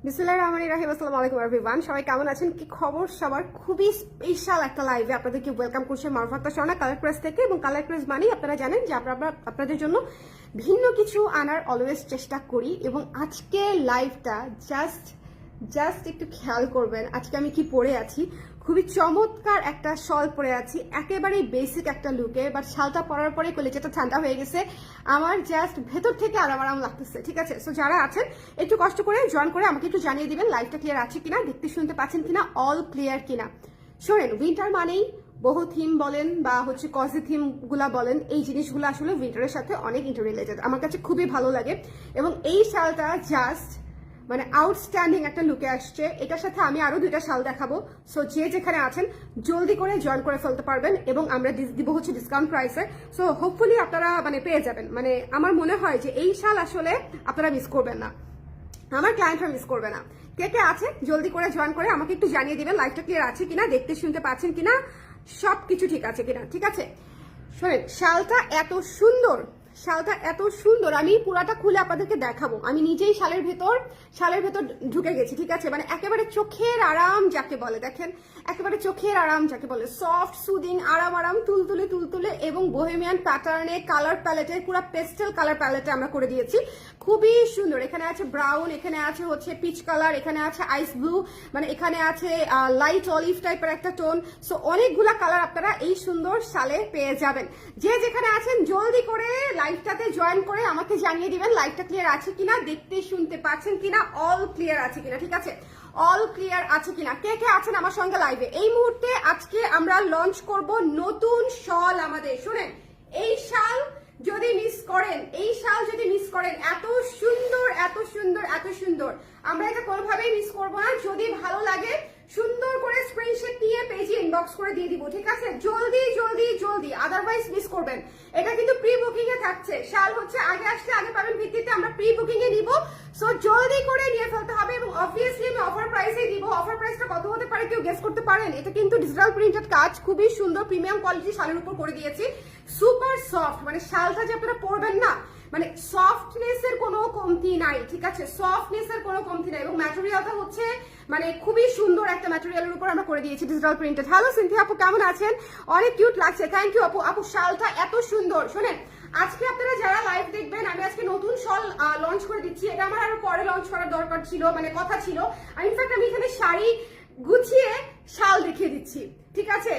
বিসমিল্লাহির রহমানির রহিম। আসসালামু আলাইকুম এভরিওয়ান, সবাই কেমন আছেন? কি খবর সবার? খুবই স্পেশাল একটা লাইভে আপনাদেরকে ওয়েলকাম করছে মারুফ আক্তার স্বর্ণা কালার প্রেস থেকে। এবং কালার প্রেস মানেই আপনারা জানেন যে আপনাদের জন্য ভিন্ন কিছু আনার অলওয়েজ চেষ্টা করি। এবং আজকে লাইভটা জাস্ট একটু খেয়াল করবেন আজকে আমি কি পরে আছি। খুবই চমৎকার একটা শল পরে আছি, একেবারেই বেসিক একটা লুকে, বাট শালটা পরার পরে কলেজটা ঠান্ডা হয়ে গেছে, আমার জাস্ট ভেতর থেকে আরাম লাগতেছে। ঠিক আছে, সো যারা আছেন একটু কষ্ট করে জয়েন করে আমাকে একটু জানিয়ে দিবেন লাইভটা ক্লিয়ার আছে কিনা, দেখতে শুনতে পাচ্ছেন কিনা, অল ক্লিয়ার কিনা। শোনেন, উইন্টার মানেই বহু থিম বলেন বা হচ্ছে কজি থিম গুলা বলেন, এই জিনিসগুলো আসলে উইন্টারের সাথে অনেক ইন্টার রিলেটেড, আমার কাছে খুবই ভালো লাগে। এবং এই শালটা জাস্ট মানে আউটস্ট্যান্ডিং একটা লুকে আসছে। এটার সাথে আমি আরো দুইটা শাল দেখাবো, সো যে যেখানে আছেন জলদি করে জয়েন করে ফেলতে পারবেন। এবং আমরা দিব হচ্ছে ডিসকাউন্ট প্রাইসে, সো হোপফুলি আপনারা মানে পেয়ে যাবেন। মানে আমার মনে হয় যে এই শাল আসলে আপনারা মিস করবেন না, আমার ক্লায়েন্টরা মিস করবে না। কে কে আছে জলদি করে জয়েন করে আমাকে একটু জানিয়ে দিবেন লাইভটা ক্লিয়ার আছে কিনা, দেখতে শুনতে পাচ্ছেন কিনা, সবকিছু ঠিক আছে কিনা। ঠিক আছে, শোনেন, শালটা এত সুন্দর, আমি পুরাটা খুলে আপনাদেরকে দেখাবো। আমি নিজেই শালের ভেতর ঢুকে গেছি। ঠিক আছে, মানে একেবারে চোখের আরাম যাকে বলে, দেখেন একেবারে চোখের আরাম যাকে বলে, সফট সুদিং আরাম তুলতুলে এবং বোহেমিয়ান প্যাটার্নে কালার প্যালেটে, পুরো পেস্টেল কালার প্যালেটে আমরা করে দিয়েছি। খুবই সুন্দর, এখানে আছে ব্রাউন, এখানে আছে হচ্ছে পিচ কালার, এখানে আছে আইস ব্লু, মানে এখানে আছে লাইট অলিভ টাইপের একটা টোন। সো অনেকগুলা কালার আপনারা এই সুন্দর শালে পেয়ে যাবেন। যে যেখানে আছেন জলদি করে লাইভটাতে জয়েন করে আমাকে জানিয়ে দিবেন লাইভটা ক্লিয়ার আছে কিনা, দেখতে শুনতে পাচ্ছেন কিনা, অল ক্লিয়ার আছে কিনা। ঠিক আছে, অল ক্লিয়ার আছে কিনা। কে কে আছেন আমার সঙ্গে লাইভে এই মুহূর্তে? আজকে আমরা লঞ্চ করব নতুন শল আমাদের। শুনেন, এই শাল যদি মিস করেন, এত সুন্দর, আমরা এটা কোনোভাবেই মিস করবো না। যদি ভালো লাগে সুন্দর করে স্ক্রিনশট নিয়ে পেজে ইনবক্স করে দিয়ে দিব। ঠিক আছে, জলদি, আদারওয়াইজ মিস করবেন। এটা কিন্তু প্রি বুকিং এ থাকছে, শাল হচ্ছে আগে আসলে আগে পাবেন ভিত্তিতে আমরা প্রি বুকিং এ নিব। সো জলদি করে নিয়ে ফেলতে হবে। এবং অবভিয়াসলি আমি অফার প্রাইসে দিব। অফার প্রাইসটা কত হতে পারে কেউ গেস করতে পারেন? এটা কিন্তু ডিজিটাল প্রিন্টেড কাজ, খুবই সুন্দর প্রিমিয়াম কোয়ালিটি শালের উপর করে দিয়েছি। সুপার সফট, মানে শালটা যে আপনারা পরবেন না, মানে সফটনেস এর কোনো কমতি নাই। ঠিক আছে, সফটনেস এর কোনো কমতি নাই। এবং ম্যাটেরিয়ালটা হচ্ছে মানে খুবই সুন্দর একটা ম্যাটেরিয়ালের উপর আমরা করে দিয়েছি ডিজিটাল প্রিন্টেড। হ্যালো সিনথিয়া আপু, কেমন আছেন? অনেক কিউট লাগছে, থ্যাংক ইউ আপু শালটা এত সুন্দর। শোনেন, আজকে আপনারা যারা লাইভ দেখবেন, আমি আজকে নতুন শল লঞ্চ করে দিচ্ছি। এটা আমার আরো পরে লঞ্চ করার দরকার ছিল, মানে কথা ছিল। ইনফ্যাক্ট আমি এখানে শাড়ি গুছিয়ে শাল দেখিয়ে দিচ্ছি। ঠিক আছে,